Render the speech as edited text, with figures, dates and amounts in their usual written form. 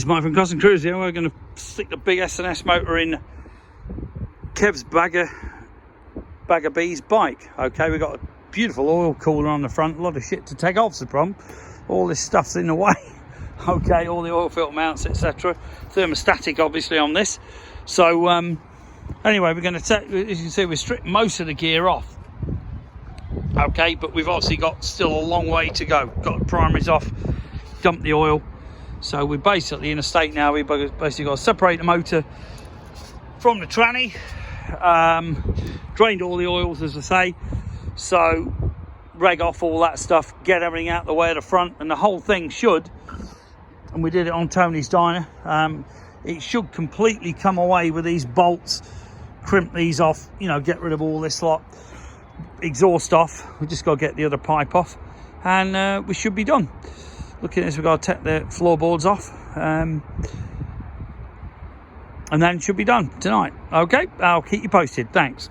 This is Mike from Cross and Cruise here. We're going to stick the big S&S motor in Kev's bag of bees bike. Okay, we've got a beautiful oil cooler on the front, a lot of shit to take off's the problem. All this stuff's in the way. Okay, all the oil filter mounts, etc. Thermostatic obviously on this. So anyway, we're going to take, as you can see, we've stripped most of the gear off. Okay, but we've obviously got still a long way to go. Got the primaries off, dumped the oil. So we're basically in a state now, we've basically got to separate the motor from the tranny. Drained all the oils, as I say. So reg off all that stuff, get everything out the way of the front, and the whole thing should, and we did it on Tony's Diner, it should completely come away with these bolts, crimp these off, you know, get rid of all this lot, exhaust off. We just got to get the other pipe off, and we should be done. Looking at this, we've got to take the floorboards off, and then it should be done tonight. Okay, I'll keep you posted. Thanks.